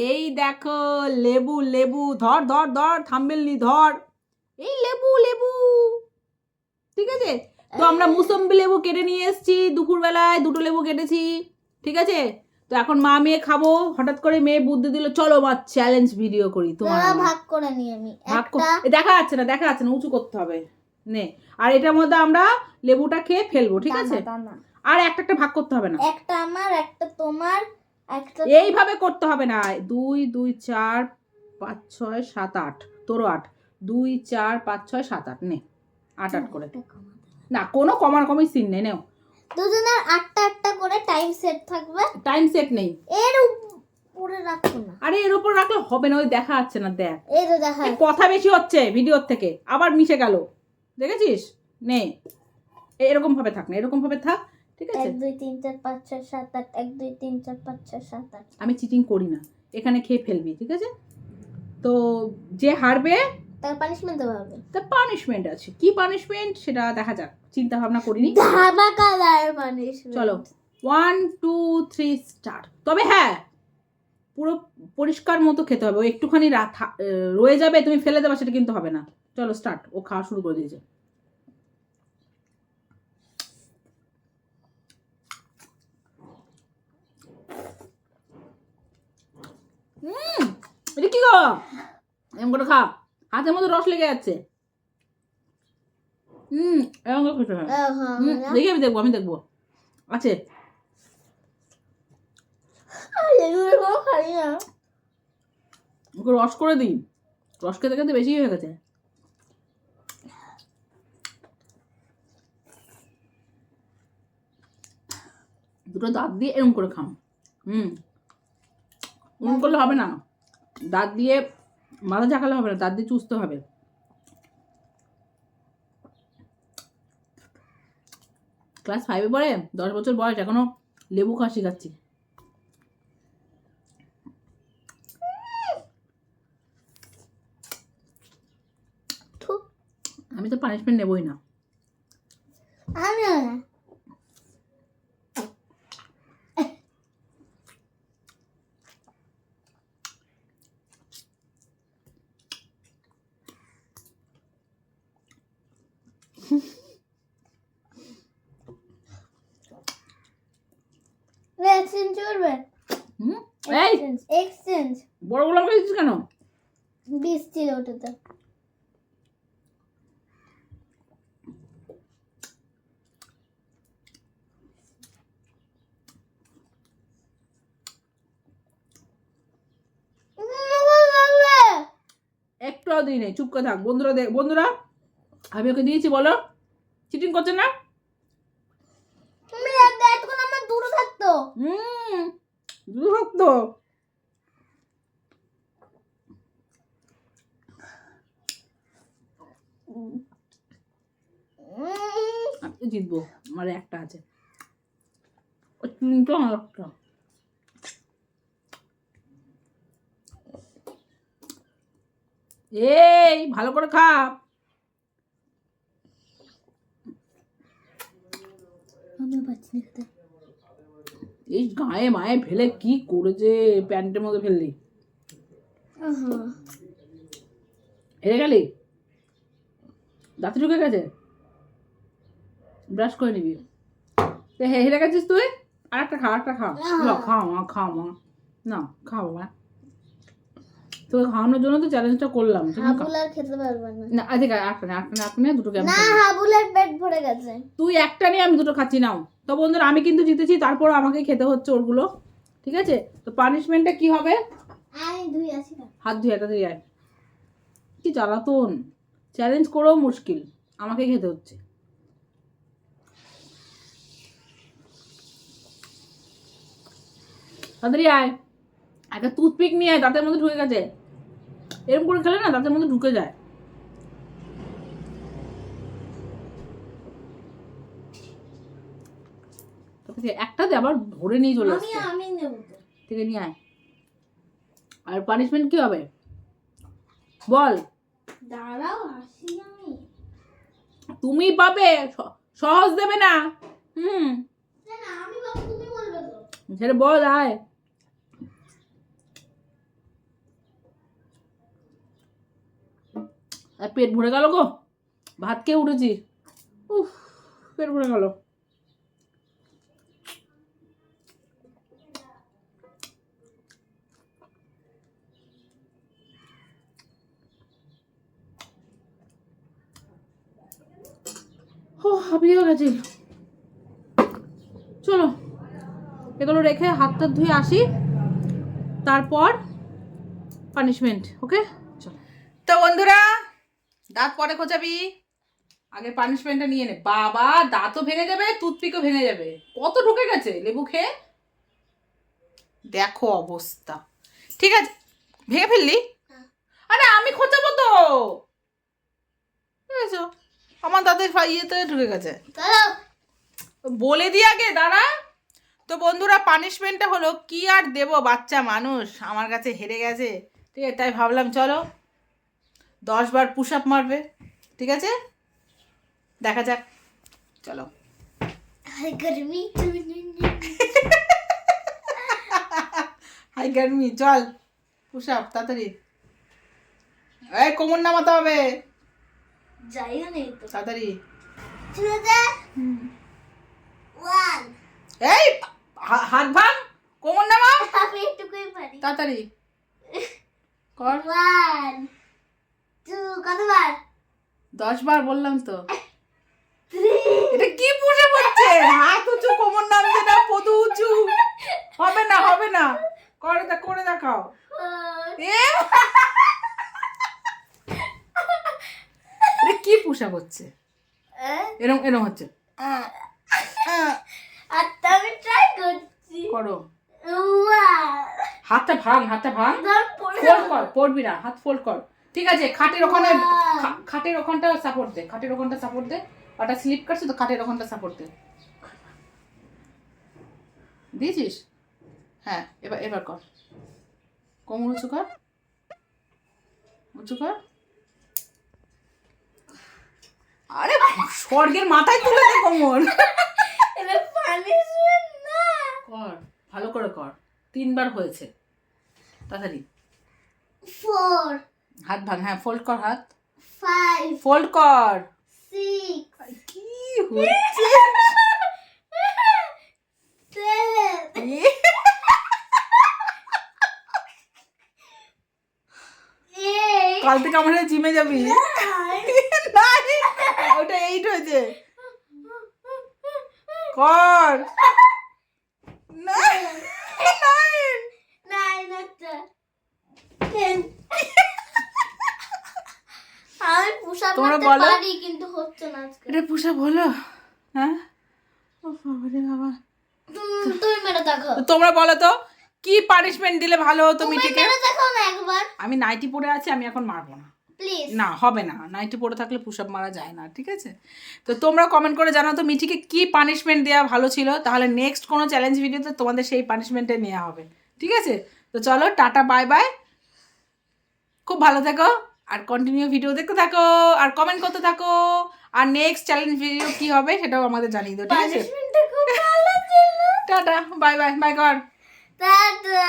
এই দেখো লেবু লেবু, ধর ধর ধর, থাম্বেল নি ধর, এই লেবু লেবু, ঠিক আছে। তো আমরা মুসম্বি লেবু কেটে নিয়ে এসেছি, দুপুরবেলায় 2টো লেবু কেটেছি, ঠিক আছে। তো এখন মা মেয়ে খাবো, হঠাৎ করে মেয়ে বুদ্ধি দিল চলো মা চ্যালেঞ্জ ভিডিও করি। তোমার ভাগ করে নিই আমি, দেখা যাচ্ছে না, দেখা যাচ্ছে না, উঁচু করতে হবে নে। আর এটার মধ্যে আমরা লেবুটা খেয়ে ফেলবো, ঠিক আছে। আর একটা একটা ভাগ করতে হবে না, একটা আমার একটা তোমার একটা, এইভাবে করতে হবে না। 2 2 4 5 6 7 8, তোরও 8, 2 4 5 6 7 8, নে 8 8 করে। না কোনো কমার সিন নেই, নেও দুজনের 8টা 8টা করে টাইম সেট থাকবে। টাইম সেট নেই, এর উপরে রাখো না। আরে এর উপর রাখলে হবে না, ওই দেখা যাচ্ছে না, দেখ এই তো দেখা কথা বেশি হচ্ছে ভিডিওর থেকে, আবার মিশে গেল, দেখেছিস। নে এরকম ভাবে থাক না, এরকম ভাবে থাক, ঠিক আছে। 1 2 3 4 5 6 7 8, 1 2 3 4 5 6 7 8। আমি চিটিং করি না, এখানে খেয়ে ফেলবি, ঠিক আছে। তো যে হারবে তার পানিশমেন্ট দেওয়া হবে। তার পানিশমেন্ট আছে, কি পানিশমেন্ট সেটা দেখা যাক, চিন্তা ভাবনা করিনি। ধামাকাদার পানিশমেন্ট। চলো 1 2 3 স্টার্ট। তবে হ্যাঁ, পুরো পরিষ্কার মতো খেতে হবে, ও একটুখানি রয়ে যাবে, তুমি ফেলে দেবে, সেটা কিন্তু হবে না। চলো স্টার্ট, ও খাওয়া শুরু করে দিয়েছে। এটা কি গো, এরকম করে খা, হাতের মধ্যে রস লেগে যাচ্ছে। এরকম করে খেতে হয়। দেখি আমি দেখবো, আমি দেখবো আছে। ওকে রস করে দিই, রস খেতে খেতে বেশি হয়ে গেছে। দুটো দাঁত দিয়ে এরকম করে খাও। এরকম করলে হবে না, দাঁত দিয়ে মাথা ঝাঁকালে হবে না, দাঁত দিয়ে চুষতে হবে। ক্লাস 5-এ পড়ে, 10 বছর বয়স, এখনো লেবু খাওয়া শিখাচ্ছি। আমি তো পানিশমেন্ট নেবই না। এক্সচেঞ্জ করবে? এই এক্সচেঞ্জ বড় বড় করে দিচ্ছিস কেন? 20 ছিল ওটাতে। একটুও দিই নেই, চুপ করে থাক। বন্ধুরা বন্ধুরা, আমি ওকে দিয়েছি, বলো চিটিং করছে না? তুমি এতক্ষণ আমার দূরে থাকতো। দূরে থাকতো। আমি জিতবো, আমার একটা আছে, ওই চিনিটা আমার একটা। এই ভালো করে খা। এই গায়ে মায়ে ফেলে কি করেছে, প্যান্টের মধ্যে ফেললি, হেরে গেলি, দাঁতে ঢুকে গেছে, ব্রাশ করে নিবি। হেরে গেছিস তুই, আর একটা খা, একটা খা, খাও মা, খাও মা, না খাও মা, তোকে খাওয়ানোর জন্য তো চ্যালেঞ্জটা করলাম। হাবুল আর খেতে পারবে না। না আজকে একটা নিয়ে দুটো না, হাবুলের পেট ভরে গেছে। তুই একটা নিয়ে, আমি দুটো খাচ্ছি, নাও। তো বন্ধুরা, আমি কিন্তু জিতেছি, তারপর আমাকে খেতে হচ্ছে ওরগুলো, ঠিক আছে। তো পানিশমেন্টটা কি হবে? আমি ধুই আসি না, হাত ধুয়ে এটা দিয়ে আয়। কি জ্বালাতন, চ্যালেঞ্জ করেও মুশকিল, আমাকে খেতে হচ্ছে। তাড়াতাড়ি আয়, একটা টুথপিক নিয়ে আয়, দাঁতের মধ্যে ঢুকে গেছে। এরকম করে খেলে না দাঁতের মধ্যে ঢুকে যায়। একটাতে আবার ধরে নিয়ে চলে আসছে। আমি নেব, ঠিক আছে নিয়ে আয়। আর পানিশমেন্ট কি হবে বল? দাঁড়াও আসি আমি। তুমি পাবে, সহজ দেবে না। না আমি বাবু, তুমি বলবে তো। সেটা বল, আয়। আর পেট ভরে গেল গো, ভাত খেয়ে উঠেছি, উফ পেট ভরে গেল। ও হাঁপিয়ে গেছি। চলো এগুলো রেখে হাতটা ধুয়ে আসি, তারপর পানিশমেন্ট। ওকে চলো। তো বন্ধুরা, দাঁত পরে খোঁচাবি, আগে পানিশমেন্টটা নিয়ে নে। বাবা দাঁতও ভেঙে যাবে, টুথপিকও ভেঙে যাবে, কত ঢুকে গেছে লেবু খেয়ে, দেখো অবস্থা। ঠিক আছে, ভেঙে ফেললি? আরে আমি খোঁচাবো তো, বুঝেছো? আমার দাঁতের ইয়েতে ঢুকে গেছে, বলে দি আগে, দাঁড়া। তো বন্ধুরা, পানিশমেন্টটা হলো কি আর দেব, বাচ্চা মানুষ আমার কাছে হেরে গেছে, ঠিক আছে? তাই ভাবলাম চলো 10 বার পুশ আপ মারবে, ঠিক আছে? দেখা যাক, চলো। হাই গরমি হাই গার্মি, চল পুশ আপ তাড়াতাড়ি। এই কোমর নামাতে হবে, যাইও নেই তো তাড়াতাড়ি। ওয়ান এই হাত ভাঙ, কোমর নামা, আমি একটুকুই পারি। তাড়াতাড়ি কর। 1 2 কতবার? 10 বার বললাম তো। 3 এটা কি পুশ আপ হচ্ছে? হাত উঁচু, কোমর নামছে না, পদু উঁচু, হবে না হবে না, করে দেখাও। 4 এ এটা কি পুশ আপ হচ্ছে? এরকম এরকম হচ্ছে, আচ্ছা আমি ট্রাই করছি। করো। ওয়াও হাতটা ভাঙ, হাতটা ভাঙ, ফোল্ড কর, পড়বি না, হাত ফোল্ড কর, ঠিক আছে? খাটের ওখানে, খাটের ওখানটা সাপোর্ট দে, খাটের ওখানটা সাপোর্ট দে, ওটা স্লিপ করছে তো, খাটের ওখানটা সাপোর্ট দে, দিয়েছিস? হ্যাঁ, এবার কর, কোমর উঁচু কর, উঁচু কর। আরে স্বর্গের মাথায় তুলে দে কোমর। এটা পানিশমেন্ট না। কর, ভালো করে কর, 3 বার হয়েছে, তাড়াতাড়ি। 4 হাত ভাঙ, হ্যাঁ ফোল্ড কর, হাত 5 ফোল্ড কর। 6 কি হচ্ছে? 7 8 কাল থেকে আমার সাথে জিমে যাবি? 9 নাই, ওটা 8 হয়েছে, কর। 9 আচ্ছা 10 আমি পুশ-আপ তোমরা করতে বলো। পারি কিন্তু হচ্ছে না আজকে। এটা পুশ আপ হলো? হ্যাঁ, ও বাবা রে বাবা। তুমি মেরে দেখো। তো তোমরা বলো তো, কি পানিশমেন্ট দিলে ভালো হতো তুমি মিঠিকে? মেরে দেখো না একবার আমি নাইটি পরে আছি, আমি এখন মারবো না, প্লিজ। না হবে না, নাইটি পরে থাকলে পুশ আপ মারা যায় না, ঠিক আছে? তো তোমরা কমেন্ট করে জানাও তো মিঠিকে কি পানিশমেন্ট দেওয়া ভালো ছিল, তাহলে নেক্সট কোনো চ্যালেঞ্জ ভিডিওতে তোমাদের সেই পানিশমেন্টে নেওয়া হবে, ঠিক আছে? তো চলো টাটা বাই বাই, খুব ভালো থেকো, আর কন্টিনিউ ভিডিও দেখতে থাকো, আর কমেন্ট করতে থাকো, আর নেক্সট চ্যালেঞ্জ ভিডিও কি হবে সেটাও আমাদের জানিয়ে দাও, ঠিক আছে? পানিশমেন্টটা খুব ভালো ছিল। টাটা বাই বাই, বাই কর। টাটা।